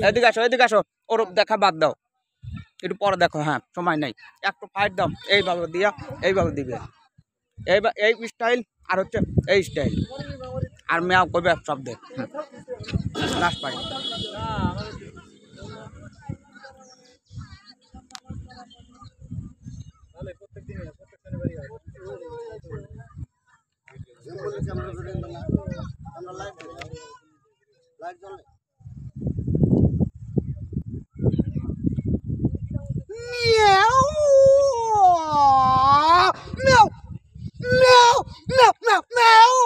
এদিকে আসো ওর দেখা বাদ দাও, একটু পরে দেখো। হ্যাঁ সময় নেই, একটু ফাইট দাও এইভাবে দিয়া, এইভাবে দিবে, এই স্টাইল আর হচ্ছে এই স্টাইল, আর মেয়াও করবে এক শব্দে। Last fight. Meow! Meow! Meow! Meow! Meow! Meow!